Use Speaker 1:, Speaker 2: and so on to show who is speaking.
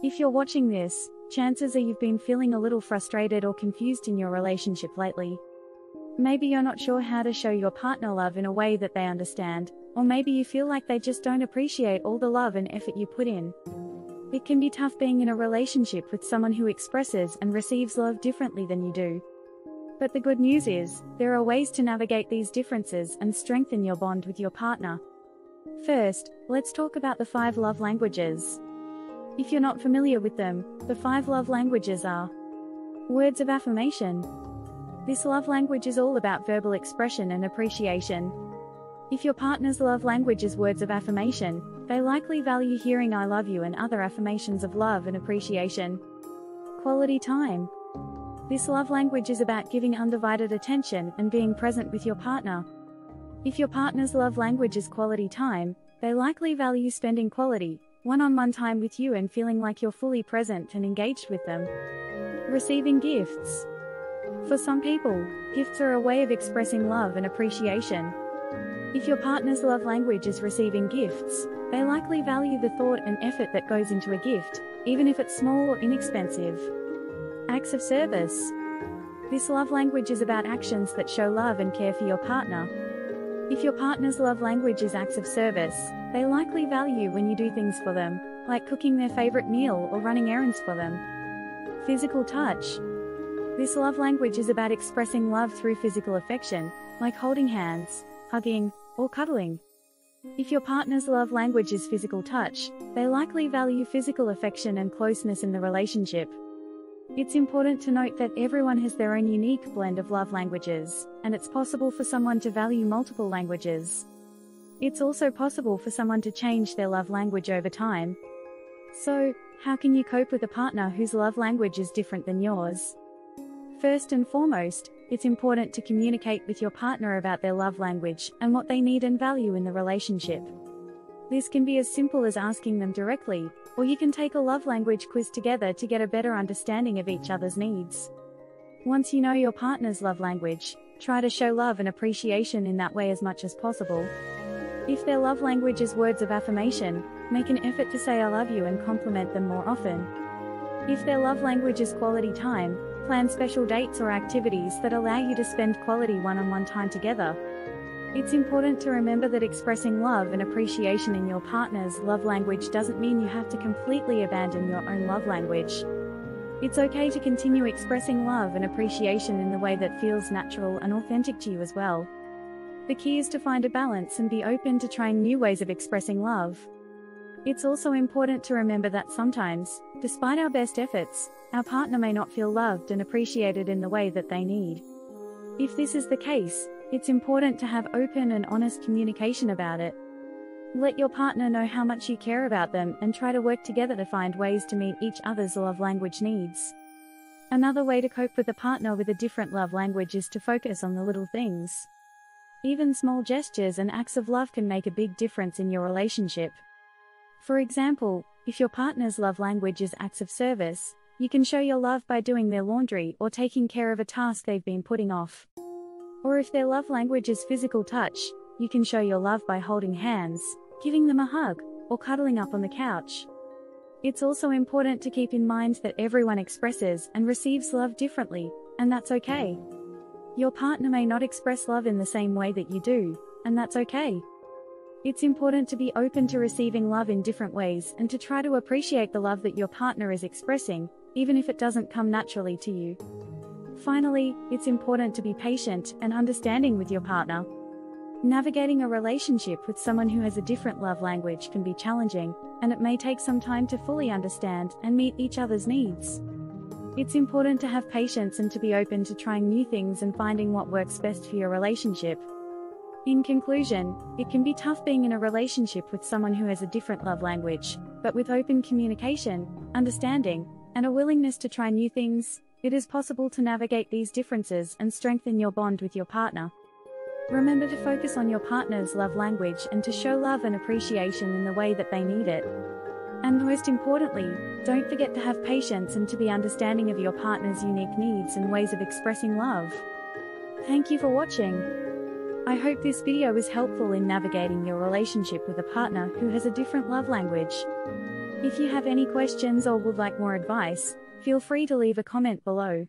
Speaker 1: If you're watching this, chances are you've been feeling a little frustrated or confused in your relationship lately. Maybe you're not sure how to show your partner love in a way that they understand, or maybe you feel like they just don't appreciate all the love and effort you put in. It can be tough being in a relationship with someone who expresses and receives love differently than you do. But the good news is, there are ways to navigate these differences and strengthen your bond with your partner. First, let's talk about the 5 love languages. If you're not familiar with them, the 5 love languages are words of affirmation. This love language is all about verbal expression and appreciation. If your partner's love language is words of affirmation, they likely value hearing "I love you" and other affirmations of love and appreciation. Quality time. This love language is about giving undivided attention and being present with your partner. If your partner's love language is quality time, they likely value spending quality, one-on-one time with you and feeling like you're fully present and engaged with them. Receiving gifts. For some people, gifts are a way of expressing love and appreciation. If your partner's love language is receiving gifts, they likely value the thought and effort that goes into a gift, even if it's small or inexpensive. Acts of service. This love language is about actions that show love and care for your partner. If your partner's love language is acts of service, they likely value when you do things for them, like cooking their favorite meal or running errands for them. Physical touch. This love language is about expressing love through physical affection, like holding hands, hugging, or cuddling. If your partner's love language is physical touch, they likely value physical affection and closeness in the relationship. It's important to note that everyone has their own unique blend of love languages, and it's possible for someone to value multiple languages. It's also possible for someone to change their love language over time. So, how can you cope with a partner whose love language is different than yours? First and foremost, it's important to communicate with your partner about their love language and what they need and value in the relationship. This can be as simple as asking them directly, or you can take a love language quiz together to get a better understanding of each other's needs. Once you know your partner's love language, try to show love and appreciation in that way as much as possible. If their love language is words of affirmation, make an effort to say "I love you" and compliment them more often. If their love language is quality time, plan special dates or activities that allow you to spend quality one-on-one time together. It's important to remember that expressing love and appreciation in your partner's love language doesn't mean you have to completely abandon your own love language. It's okay to continue expressing love and appreciation in the way that feels natural and authentic to you as well. The key is to find a balance and be open to trying new ways of expressing love. It's also important to remember that sometimes, despite our best efforts, our partner may not feel loved and appreciated in the way that they need. If this is the case, it's important to have open and honest communication about it. Let your partner know how much you care about them and try to work together to find ways to meet each other's love language needs. Another way to cope with a partner with a different love language is to focus on the little things. Even small gestures and acts of love can make a big difference in your relationship. For example, if your partner's love language is acts of service, you can show your love by doing their laundry or taking care of a task they've been putting off. Or if their love language is physical touch, you can show your love by holding hands, giving them a hug, or cuddling up on the couch. It's also important to keep in mind that everyone expresses and receives love differently, and that's okay. Your partner may not express love in the same way that you do, and that's okay. It's important to be open to receiving love in different ways and to try to appreciate the love that your partner is expressing, even if it doesn't come naturally to you. Finally, it's important to be patient and understanding with your partner. Navigating a relationship with someone who has a different love language can be challenging, and it may take some time to fully understand and meet each other's needs. It's important to have patience and to be open to trying new things and finding what works best for your relationship. In conclusion, it can be tough being in a relationship with someone who has a different love language, but with open communication, understanding, and a willingness to try new things, it is possible to navigate these differences and strengthen your bond with your partner. Remember to focus on your partner's love language and to show love and appreciation in the way that they need it. And most importantly, don't forget to have patience and to be understanding of your partner's unique needs and ways of expressing love. Thank you for watching. I hope this video was helpful in navigating your relationship with a partner who has a different love language. If you have any questions or would like more advice, feel free to leave a comment below.